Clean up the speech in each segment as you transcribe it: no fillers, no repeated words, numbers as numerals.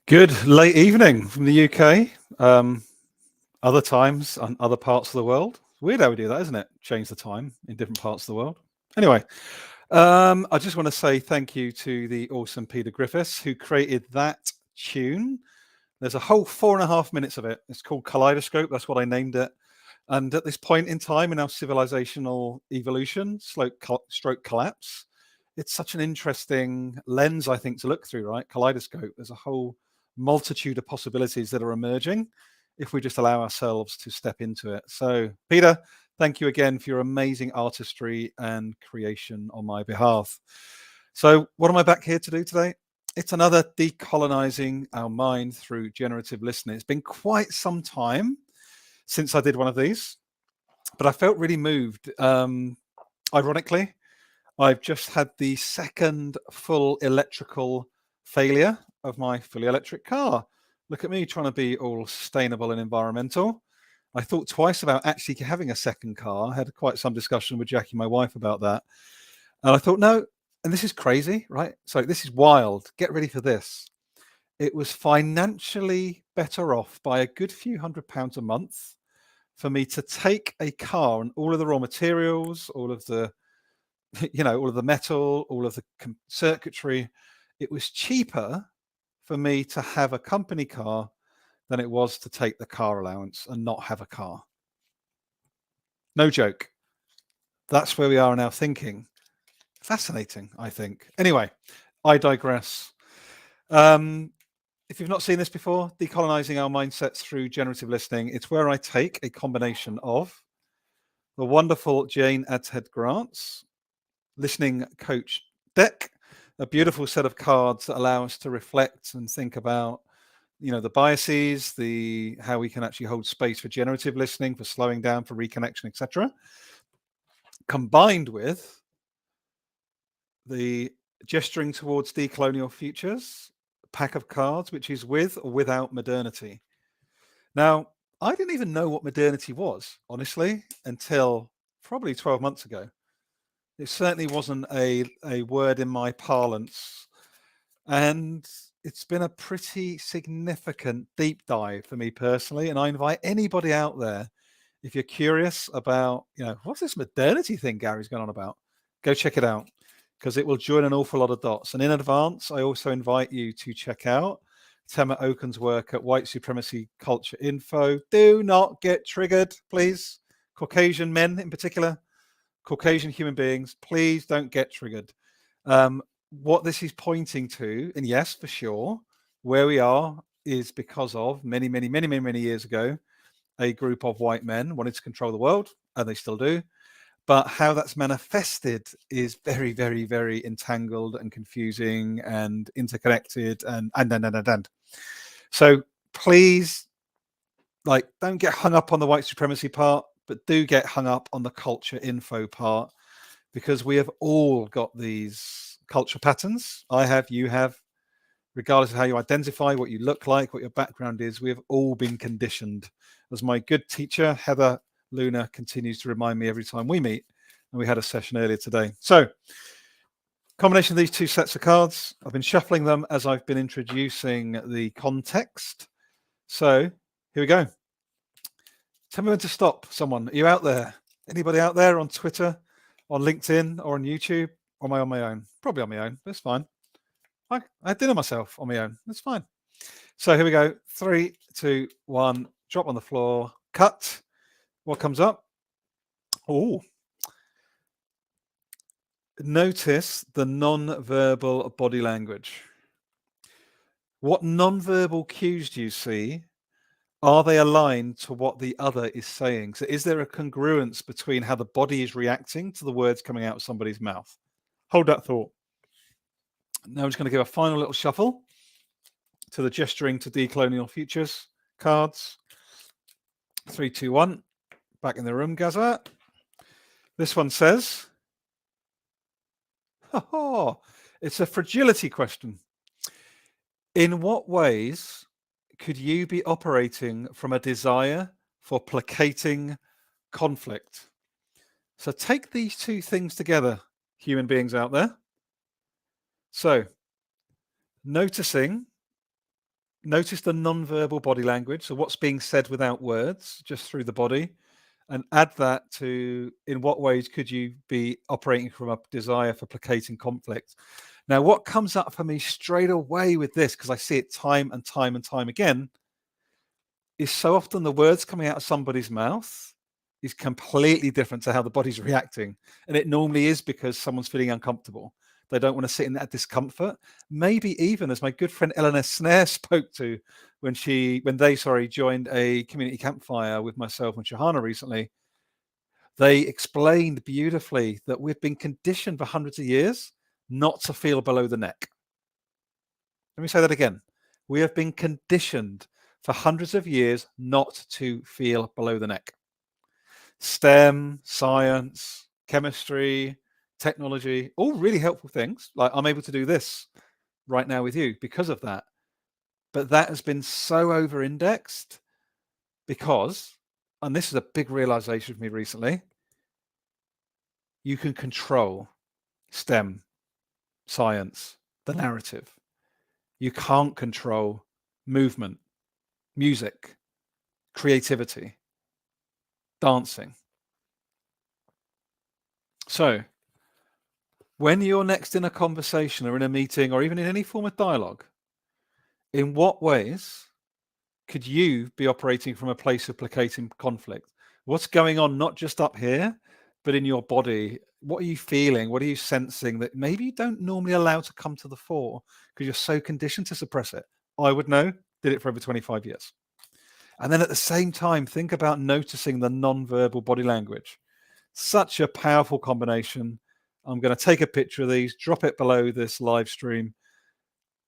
Good late evening from the UK. Other times on other parts of the world. Weird how we do that, isn't it? Change the time in different parts of the world. Anyway, I just want to say thank you to the awesome Peter Griffiths who created that tune. There's a whole 4.5 minutes of it. It's called Kaleidoscope. That's what I named it. And at this point in time in our civilizational evolution, stroke collapse, it's such an interesting lens, I think, to look through, right? Kaleidoscope. There's a whole multitude of possibilities that are emerging if we just allow ourselves to step into it. So, Peter, thank you again for your amazing artistry and creation on my behalf. So, what am I back here to do today? It's another decolonizing our mind through generative listening. It's been quite some time since I did one of these, but I felt really moved. Ironically, I've just had the second full electrical failure of my fully electric car. Look at me trying to be all sustainable and environmental. I thought twice about actually having a second car. I had quite some discussion with Jackie, my wife, about that. And I thought, no, and this is crazy, right? So this is wild. Get ready for this. It was financially better off by a good few £100 a month for me to take a car and all of the raw materials, all of the all of the metal, all of the circuitry. It was cheaper for me to have a company car than it was to take the car allowance and not have a car. No joke. That's where we are in our thinking. Fascinating, I think. Anyway, I digress. If you've not seen this before, Decolonizing Our Mindsets Through Generative Listening, it's where I take a combination of the wonderful Jane Adhead Grant's listening coach deck, a beautiful set of cards that allow us to reflect and think about the biases, the how we can actually hold space for generative listening, for slowing down, for reconnection, etc., combined with the gesturing towards decolonial futures pack of cards, which is with or without modernity. Now, I didn't even know what modernity was, honestly, until probably 12 months ago. It certainly wasn't a word in my parlance. And it's been a pretty significant deep dive for me personally. And I invite anybody out there, if you're curious about, what's this modernity thing Gary's going on about, go check it out because it will join an awful lot of dots. And in advance, I also invite you to check out Tema Okun's work at White Supremacy Culture Info. Do not get triggered, please. Caucasian men in particular. Caucasian human beings, please don't get triggered. What this is pointing to, and yes, for sure, where we are is because of many years ago, a group of white men wanted to control the world, and they still do. But how that's manifested is very, very, very entangled and confusing and interconnected and. So please, don't get hung up on the white supremacy part, but do get hung up on the culture info part, because we have all got these culture patterns. I have, you have, regardless of how you identify, what you look like, what your background is, we have all been conditioned. As my good teacher, Heather Luna, continues to remind me every time we meet, and we had a session earlier today. So, combination of these two sets of cards, I've been shuffling them as I've been introducing the context. So, here we go. Tell me when to stop, someone. Are you out there? Anybody out there on Twitter, on LinkedIn, or on YouTube? Or am I on my own? Probably on my own. That's fine. I dinner myself on my own. That's fine. So here we go. 3, 2, 1. Drop on the floor. Cut. What comes up? Oh. Notice the non-verbal body language. What non-verbal cues do you see? Are they aligned to what the other is saying? So is there a congruence between how the body is reacting to the words coming out of somebody's mouth? Hold that thought. Now I'm just going to give a final little shuffle to the gesturing to decolonial futures cards. 3, 2, 1. Back in the room, Gaza. This one says, it's a fragility question. In what ways could you be operating from a desire for placating conflict? So take these two things together, human beings out there. So noticing Notice the non-verbal body language, so what's being said without words, just through the body, and add that to in what ways could you be operating from a desire for placating conflict. Now, what comes up for me straight away with this, because I see it time and time and time again, is so often the words coming out of somebody's mouth is completely different to how the body's reacting. And it normally is because someone's feeling uncomfortable. They don't want to sit in that discomfort. Maybe even, as my good friend Eleanor Snare spoke to when they joined a community campfire with myself and Shahana recently, they explained beautifully that we've been conditioned for hundreds of years not to feel below the neck. Let me say that again. We have been conditioned for hundreds of years not to feel below the neck. STEM, science, chemistry, technology, all really helpful things. Like I'm able to do this right now with you because of that. But that has been so over-indexed because, and this is a big realization for me recently, you can control STEM, science, the narrative. You can't control movement, music, creativity, dancing. So when you're next in a conversation or in a meeting or even in any form of dialogue, in what ways could you be operating from a place of placating conflict? What's going on, not just up here, but in your body? What are you feeling? What are you sensing that maybe you don't normally allow to come to the fore because you're so conditioned to suppress it? I would know, did it for over 25 years. And then at the same time, think about noticing the non-verbal body language. Such a powerful combination. I'm going to take a picture of these, drop it below this live stream.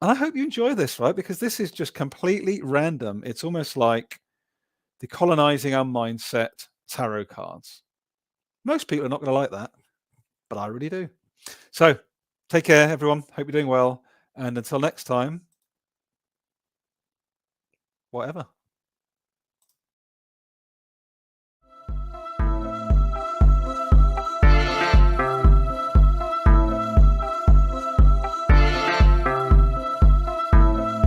And I hope you enjoy this, right? Because this is just completely random. It's almost like decolonizing our mindset tarot cards. Most people are not going to like that, but I really do. So take care, everyone. Hope you're doing well. And until next time, whatever.